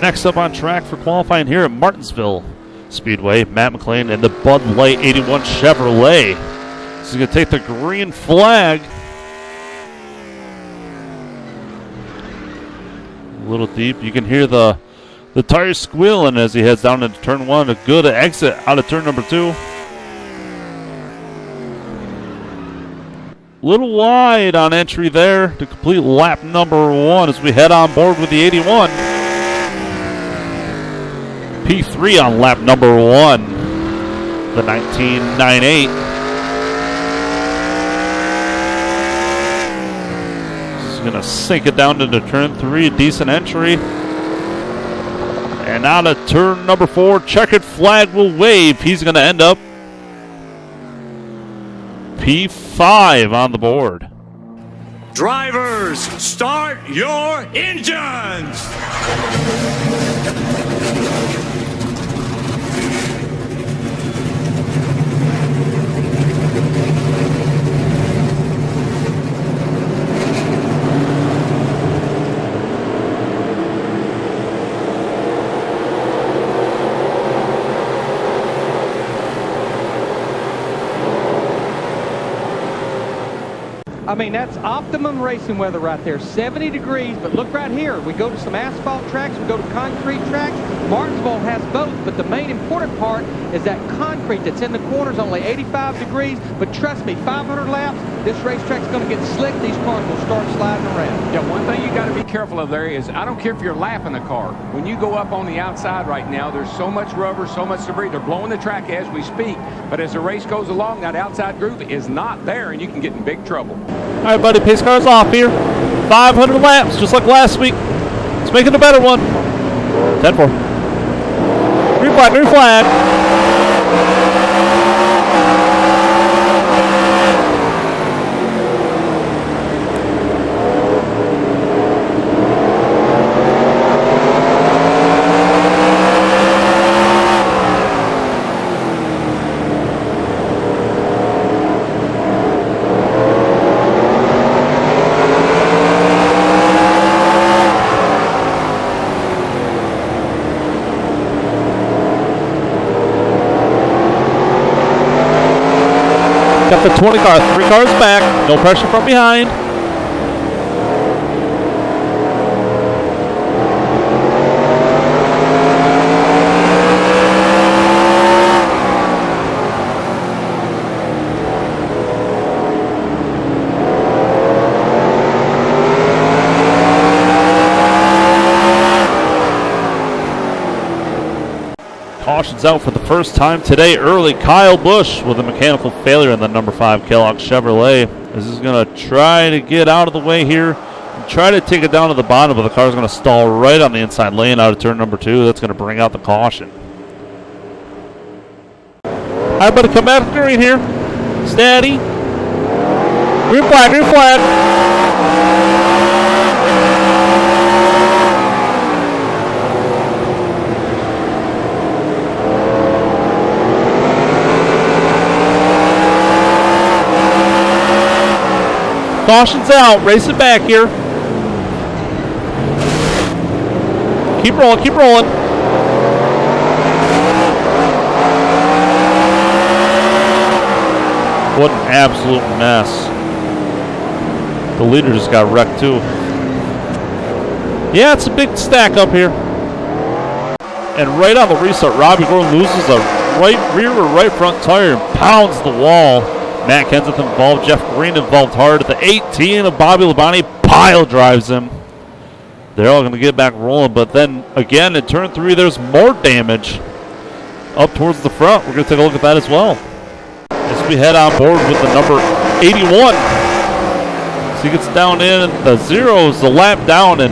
Next up on track for qualifying here at Martinsville Speedway, Matt McLean and the Bud Light 81 Chevrolet. This is going to take the green flag. A little deep. You can hear the tires squealing as he heads down into turn one. A good exit out of turn number 2. Little wide on entry there to complete lap number 1 as we head on board with the 81. P3 on lap number 1, the 1998. This is going to sink it down into turn 3, decent entry. And out of turn number 4, checkered flag will wave. He's going to end up P5 on the board. Drivers, start your engines! I mean, that's optimum racing weather right there, 70 degrees, but look right here. We go to some asphalt tracks, we go to concrete tracks. Martinsville has both, but the main important part is that concrete that's in the corners, only 85 degrees, but trust me, 500 laps, this racetrack's going to get slick. These cars will start sliding around. Yeah, one thing you got to be careful of there is, I don't care if you're lapping the car. When you go up on the outside right now, there's so much rubber, so much debris. They're blowing the track as we speak, but as the race goes along, that outside groove is not there, and you can get in big trouble. All right, buddy, pace car's off here. 500 laps, just like last week. Let's make it a better one. 10-4. Green flag, green flag. Got the 20 car, 3 cars back, no pressure from behind. Cautions out for the first time today early. Kyle Busch with a mechanical failure in the number 5 Kellogg Chevrolet. This is going to try to get out of the way here and try to take it down to the bottom, but the car is going to stall right on the inside lane out of turn number 2. That's going to bring out the caution. All right, buddy, come back to the green here. Steady. Green flag, green flag. Caution's out. Race it back here. Keep rolling. Keep rolling. What an absolute mess. The leader just got wrecked too. Yeah, it's a big stack up here. And right on the restart, Robbie Gordon loses a right rear or right front tire and pounds the wall. Matt Kenseth involved, Jeff Green involved hard. At the 18 of Bobby Labonte pile drives him. They're all going to get back rolling, but then again in turn 3 there's more damage up towards the front. We're going to take a look at that as well as we head on board with the number 81. So he gets down in, the 0's the lap down and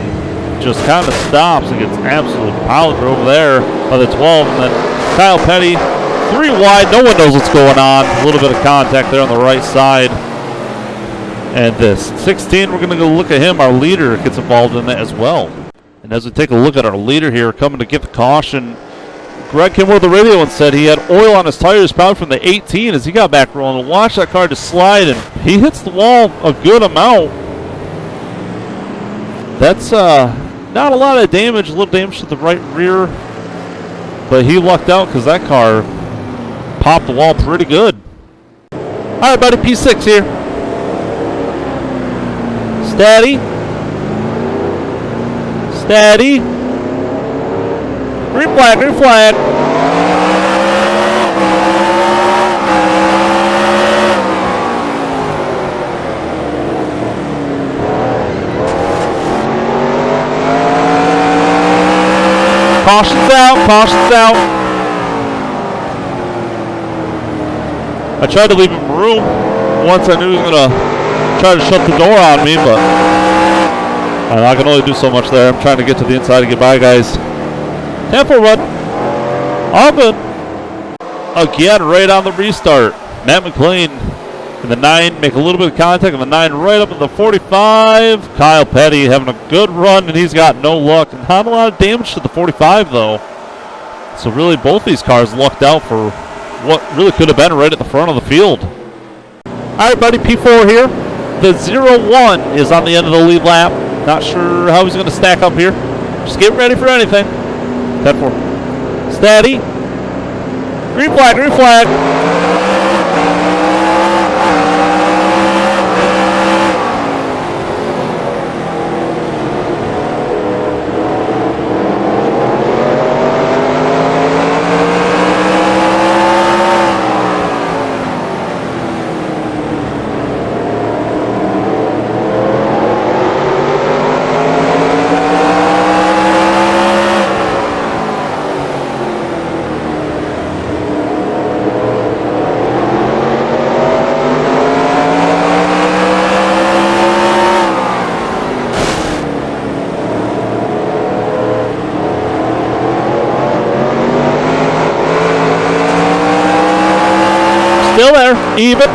just kind of stops and gets absolutely pounded over there by the 12. And then Kyle Petty, 3 wide, no one knows what's going on. A little bit of contact there on the right side. And this 16, we're going to go look at him. Our leader gets involved in that as well. And as we take a look at our leader here coming to get the caution, Greg came over the radio and said he had oil on his tires probably from the 18 as he got back rolling. Watch that car just slide, and he hits the wall a good amount. That's not a lot of damage, a little damage to the right rear, but he lucked out because that car popped the wall pretty good. All right, buddy, P6 here. Steady. Steady. Green flag, green flag. Caution's out, caution's out. I tried to leave him room once I knew he was going to try to shut the door on me, but I can only do so much there. I'm trying to get to the inside and get by, guys. 10-4 run. All good. Again, right on the restart. Matt McLean in the 9, make a little bit of contact in the 9, right up in the 45. Kyle Petty having a good run, and he's got no luck. Not a lot of damage to the 45, though. So really, both these cars lucked out for what really could have been right at the front of the field. All right, buddy, P4 here. The 0-1 is on the end of the lead lap. Not sure how he's going to stack up here. Just get ready for anything. 10-4. Steady. Green flag, green flag. Still there, even.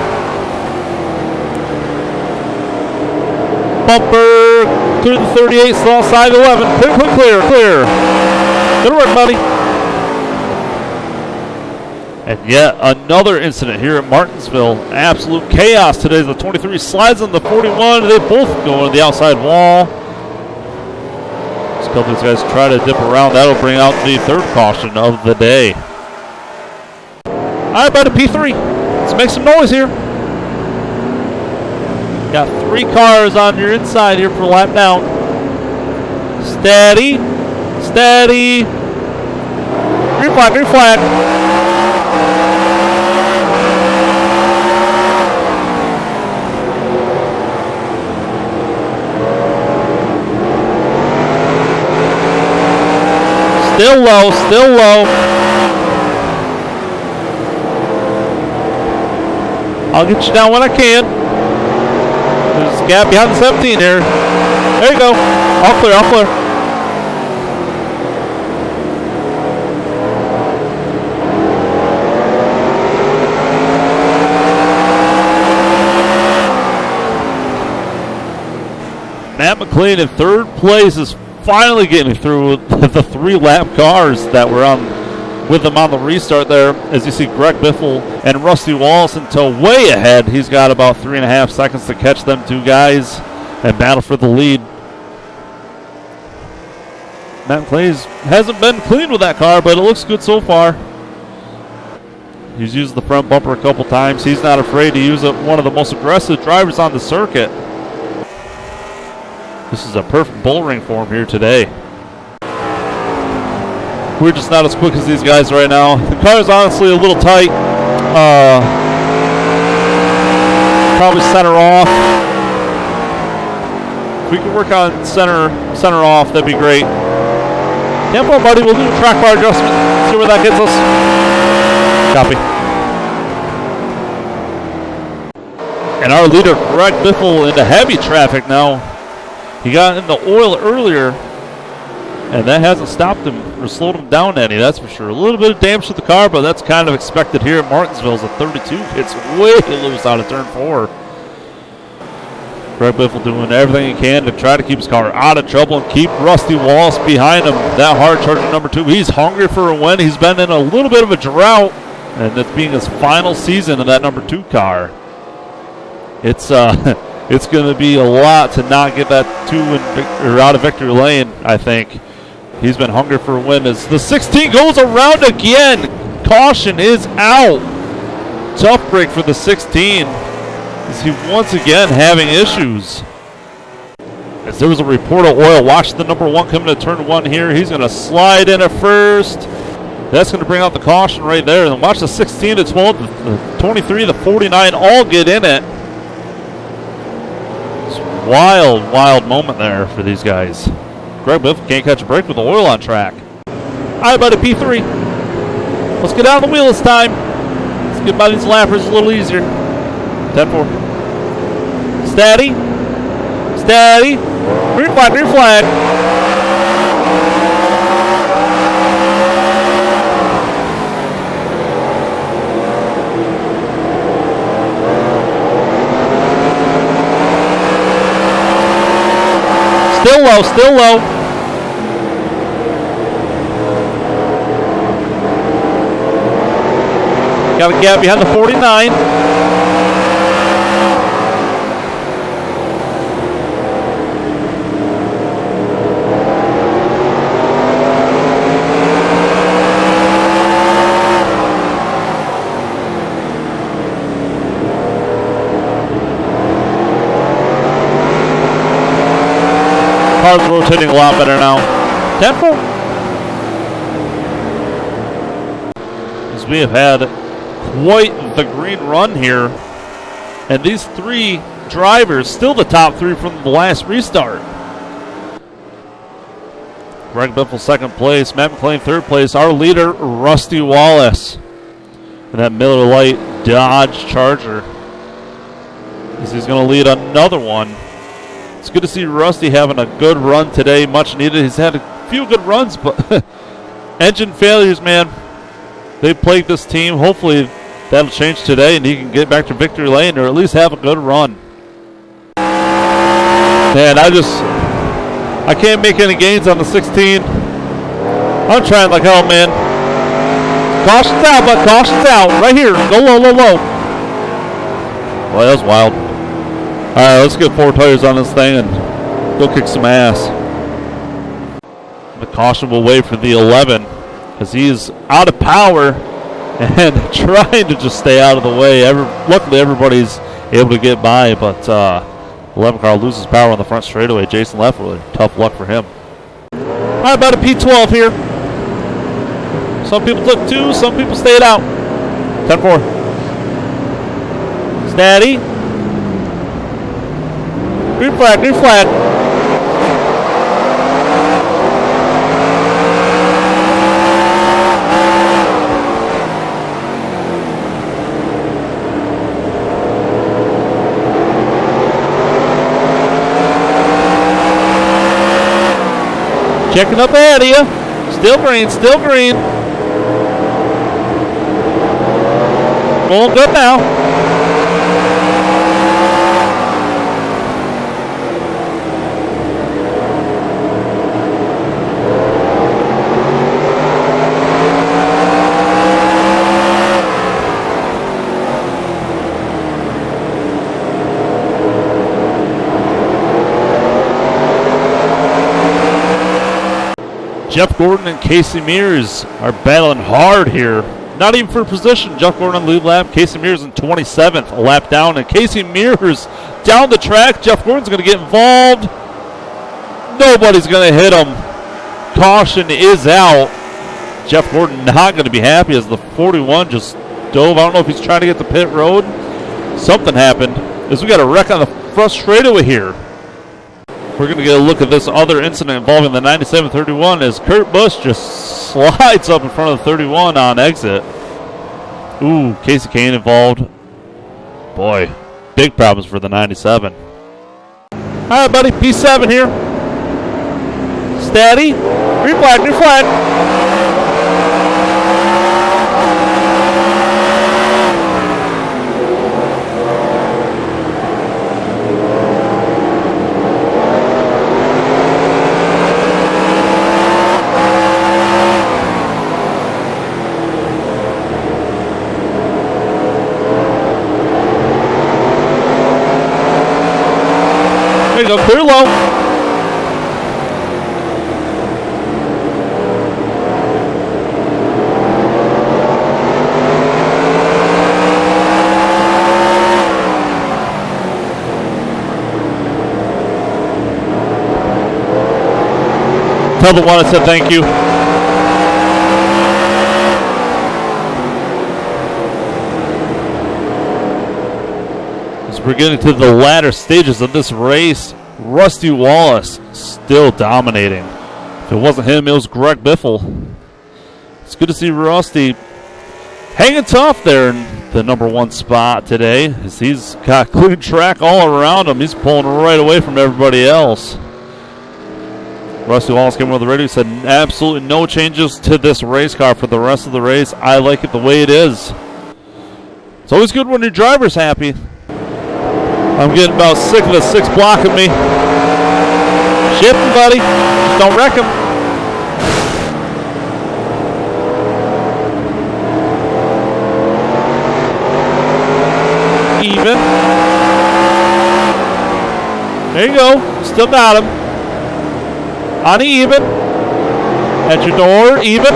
Bumper through the 38, still outside 11. Clear, clear. Good work, buddy. And yet another incident here at Martinsville. Absolute chaos today. The 23 slides on the 41. They both go on the outside wall. Just a couple of these guys try to dip around. That'll bring out the third caution of the day. All right, buddy, P3. Let's make some noise here. Got 3 cars on your inside here for a lap down. Steady. Steady. Green flag, green flag. Still low, still low. I'll get you down when I can. There's a gap behind the 17 here. There you go. All clear, all clear. Matt McLean in third place is finally getting through the 3 lap cars that were on with him on the restart there. As you see, Greg Biffle and Rusty Wallace until way ahead. He's got about 3.5 seconds to catch them 2 guys and battle for the lead. Matt McLean hasn't been clean with that car, but it looks good so far. He's used the front bumper a couple times. He's not afraid to use it. One of the most aggressive drivers on the circuit. This is a perfect bull ring for him here today. We're just not as quick as these guys right now. The car is honestly a little tight. Probably center off. If we can work on center off, that'd be great. Tempo, buddy. We'll do a track bar adjustment. See where that gets us. Copy. And our leader, Greg Biffle, into heavy traffic now. He got in the oil earlier, and that hasn't stopped him or slowed him down any, that's for sure. A little bit of damage to the car, but that's kind of expected here at Martinsville. As a 32 hits way loose out of turn 4. Greg Biffle doing everything he can to try to keep his car out of trouble and keep Rusty Wallace behind him. That hard charger number 2. He's hungry for a win. He's been in a little bit of a drought, and it's being his final season in that number 2 car. It's going to be a lot to not get that 2 out of victory lane, I think. He's been hungry for a win as the 16 goes around again. Caution is out. Tough break for the 16. Is he once again having issues? As there was a report of oil, watch the number 1 coming to turn 1 here. He's going to slide in at first. That's going to bring out the caution right there. And watch the 16 to 12, the 23, the 49 all get in it. It's a wild, wild moment there for these guys. Greg Biff can't catch a break with the oil on track. All right, buddy, P3. Let's get out on the wheel this time. Let's get by these lappers a little easier. 10-4. Steady. Steady. Green flag, green flag. Still low, still low. Got a gap behind the 49. Car's rotating a lot better now. 10-4. As we have had quite the green run here. And these 3 drivers, still the top 3 from the last restart. Greg Biffle 2nd place, Matt McLean 3rd place. Our leader, Rusty Wallace. And that Miller Lite Dodge Charger. As he's going to lead another one. It's good to see Rusty having a good run today, much needed. He's had a few good runs, but engine failures, man, they plagued this team. Hopefully that'll change today and he can get back to victory lane or at least have a good run. Man, I can't make any gains on the 16. I'm trying like hell, man. Caution's out, but caution's out. Right here. Go low, low, low. Boy, that was wild. All right, let's get 4 tires on this thing and go kick some ass. The caution will wait for the 11 as he's out of power and trying to just stay out of the way. Luckily, everybody's able to get by, but 11 car loses power on the front straightaway. Jason Leffler, tough luck for him. All right, about a P12 here. Some people took 2, some people stayed out. 10-4. Steady. Green flag, green flag. Checking up ahead of you. Still green, still green. Going good now. Jeff Gordon and Casey Mears are battling hard here. Not even for position. Jeff Gordon on the lead lap. Casey Mears in 27th, a lap down. And Casey Mears down the track. Jeff Gordon's going to get involved. Nobody's going to hit him. Caution is out. Jeff Gordon not going to be happy as the 41 just dove. I don't know if he's trying to get the pit road. Something happened as we got a wreck on the front straightaway here. We're going to get a look at this other incident involving the 9731 as Kurt Busch just slides up in front of the 31 on exit. Ooh, Casey Kane involved. Boy, big problems for the 97. All right, buddy, P7 here. Steady. Green flag, green flag. There you go, clear low. Tell the one I said thank you. As we're getting to the latter stages of this race, Rusty Wallace still dominating. If it wasn't him, it was Greg Biffle. It's good to see Rusty hanging tough there in the number one spot today, as he's got clean track all around him. He's pulling right away from everybody else. Rusty Wallace came over the radio and said absolutely no changes to this race car for the rest of the race. I like it the way it is. It's always good when your driver's happy. I'm getting about sick of the six blocking me. Shipping, buddy. Just don't wreck him. Even. There you go. Still got him. On even. At your door, even.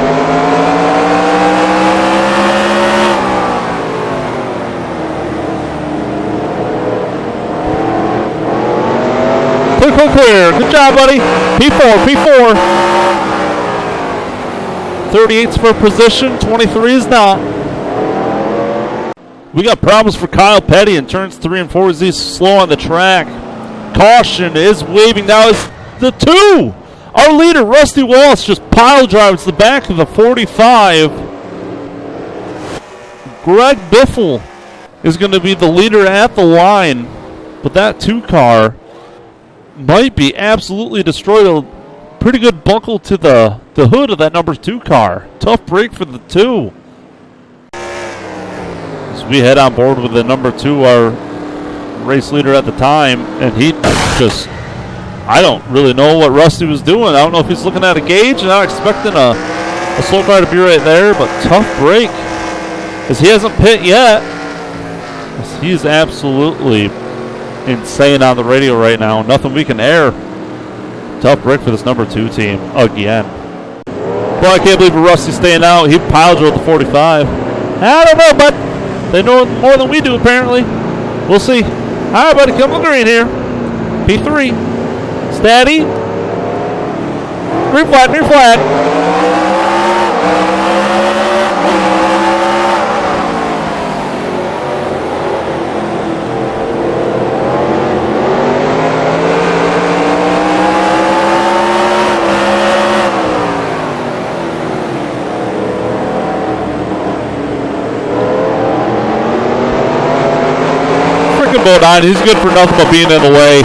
Clear. Good job, buddy. P4. 38's for position, 23 is not. We got problems for Kyle Petty in turns 3 and 4 as he's slow on the track. Caution is waving now as the 2. Our leader, Rusty Wallace, just pile drives the back of the 45. Greg Biffle is going to be the leader at the line. But that 2 car might be absolutely destroyed. A pretty good buckle to the hood of that number 2 car. Tough break for the 2. As we head on board with the number 2, our race leader at the time, and he just... I don't really know what Rusty was doing. I don't know if he's looking at a gauge and not expecting a slow car to be right there, but tough break. As he hasn't pit yet. As he's absolutely insane on the radio right now. Nothing we can air. Tough break for this number 2 team again. Well, I can't believe Rusty's staying out. He piled drove the 45. I don't know, but they know more than we do apparently. We'll see. All right, buddy, come on green here. P3. Steady. Green flag. Freaking Bodine, he's good for nothing but being in the way.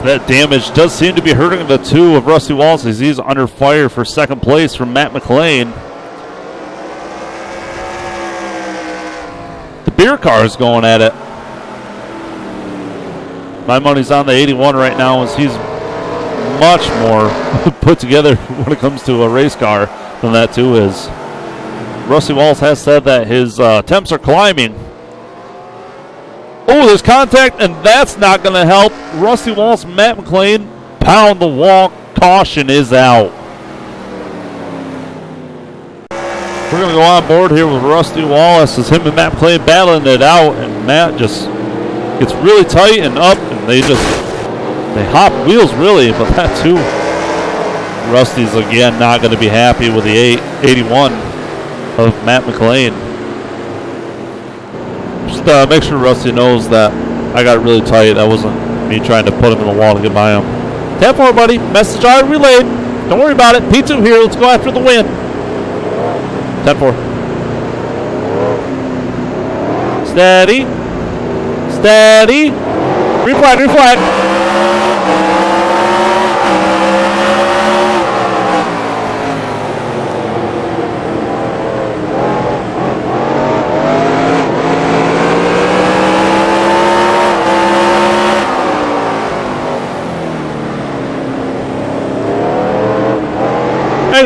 That damage does seem to be hurting the 2 of Rusty Wallace as he's under fire for second place from Matt McLean. The beer car is going at it. My money's on the 81 right now as he's much more put together when it comes to a race car than that 2 is. Rusty Wallace has said that his temps are climbing. Oh, there's contact, and that's not going to help. Rusty Wallace, Matt McLean, pound the wall. Caution is out. We're going to go on board here with Rusty Wallace as him and Matt McLean battling it out, and Matt just gets really tight and up, and they hop wheels really, but that too. Rusty's again not going to be happy with the 81 of Matt McLean. Just make sure Rusty knows that I got really tight. That wasn't me trying to put him in the wall to get by him. 10-4, buddy. Message already relayed. Don't worry about it. P2 here. Let's go after the win. 10-4. Steady. Green flag.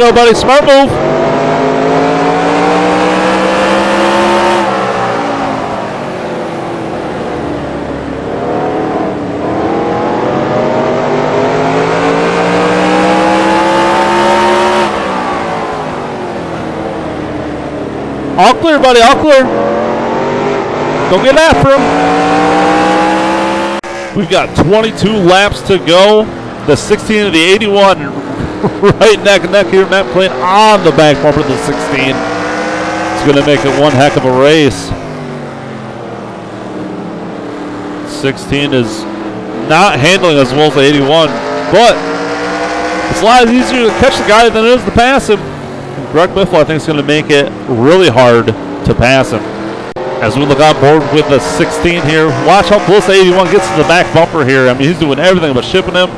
go, buddy. Smart move. All clear, buddy. All clear. Go get after him. We've got 22 laps to go. The 16 and the 81 right neck and neck here. Matt McLean on the back bumper of the 16. It's going to make it one heck of a race. 16 is not handling as well as the 81, but it's a lot easier to catch the guy than it is to pass him. Greg Biffle, I think, is going to make it really hard to pass him. As we look on board with the 16 here, watch how close the 81 gets to the back bumper here. I mean, he's doing everything but shipping him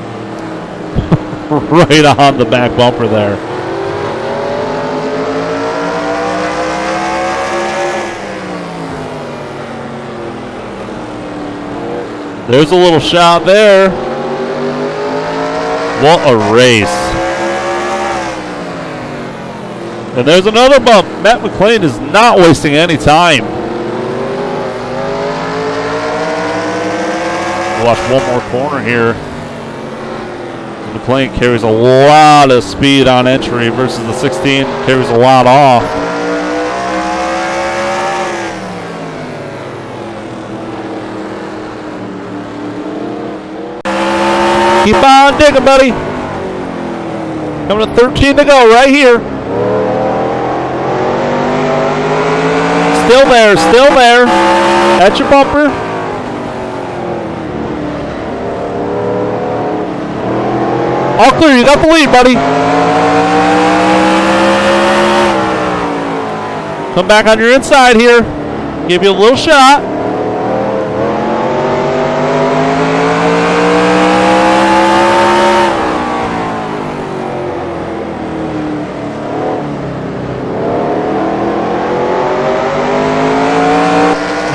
right on the back bumper there. There's a little shot there. What a race. And there's another bump. Matt McLean is not wasting any time. Watch one more corner here. McLean carries a lot of speed on entry versus the 16 carries a lot off. Keep on digging, buddy. Coming to 13 to go right here. Still there, still there. That's your bumper. All clear, you got the lead, buddy. Come back on your inside here. Give you a little shot.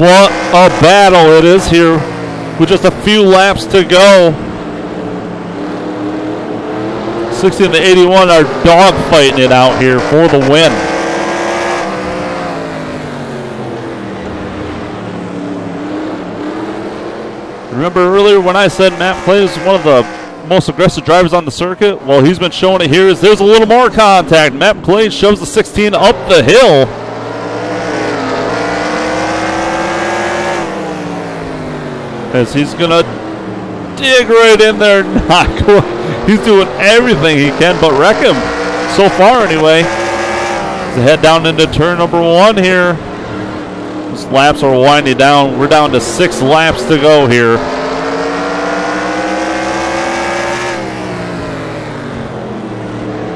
What a battle it is here with just a few laps to go. 60 and the 81 are dogfighting it out here for the win. Remember earlier when I said Matt McLean is one of the most aggressive drivers on the circuit? Well, he's been showing it here. There's a little more contact. Matt McLean shoves the 16 up the hill. As he's going to dig right in there. He's doing everything he can but wreck him. So far, anyway. He's head down into turn number 1 here. These laps are winding down. We're down to 6 laps to go here.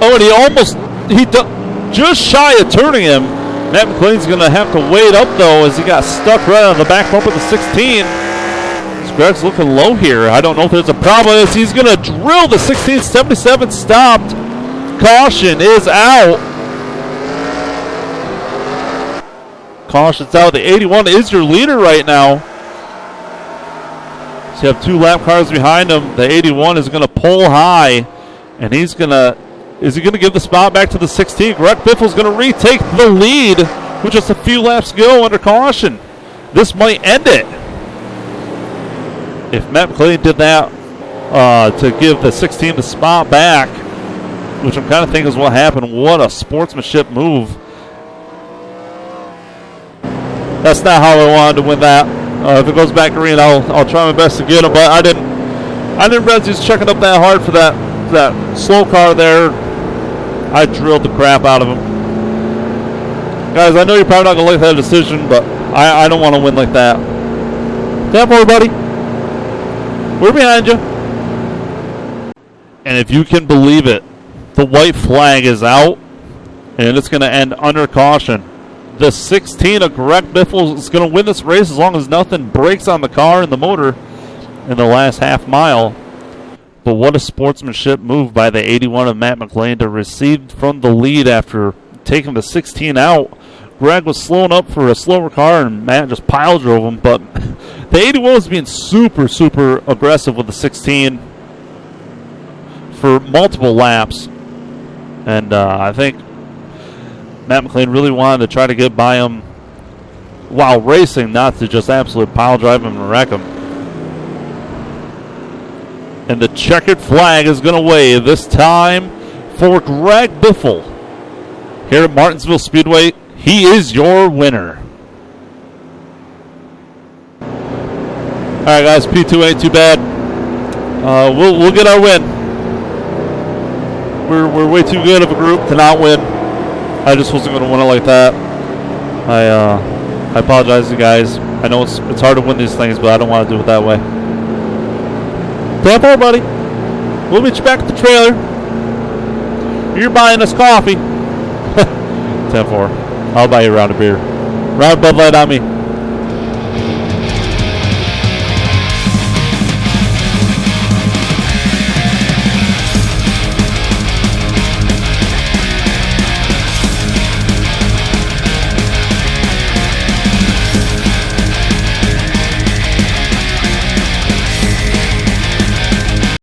Oh, and just shy of turning him. Matt McLean's going to have to wait up, though, as he got stuck right on the back bumper of the 16. Greg's looking low here. I don't know if there's a problem. As he's going to drill the 16. 77 stopped. Caution is out. Caution's out. The 81 is your leader right now. So you have 2 lap cars behind him. The 81 is going to pull high. And he's going to... Is he going to give the spot back to the 16? Greg Biffle's going to retake the lead with just a few laps to go under caution. This might end it. If Matt McLean did that to give the 16 the spot back, which I'm kind of thinking is what happened, what a sportsmanship move. That's not how I wanted to win that. If it goes back green, I'll try my best to get him, but I didn't realize he was checking up that hard for that slow car there. I drilled the crap out of him. Guys, I know you're probably not going to like that decision, but I don't want to win like that. Stand forward, buddy. We're behind you. And if you can believe it, the white flag is out, and it's going to end under caution. The 16 of Greg Biffle is going to win this race as long as nothing breaks on the car and the motor in the last half mile. But what a sportsmanship move by the 81 of Matt McLean to recede from the lead after taking the 16 out. Greg was slowing up for a slower car, and Matt just pile drove him. But the 81 was being super, super aggressive with the 16 for multiple laps. And I think Matt McLean really wanted to try to get by him while racing, not to just absolute pile drive him and wreck him. And the checkered flag is going to wave, this time for Greg Biffle. Here at Martinsville Speedway, he is your winner. All right, guys, P2 ain't too bad. We'll get our win. We're way too good of a group to not win. I just wasn't going to win it like that. I apologize to you guys. I know it's hard to win these things, but I don't want to do it that way. 10-4, buddy. We'll meet you back at the trailer. You're buying us coffee. 10-4. I'll buy you a round of beer. Round of Bud Light on me.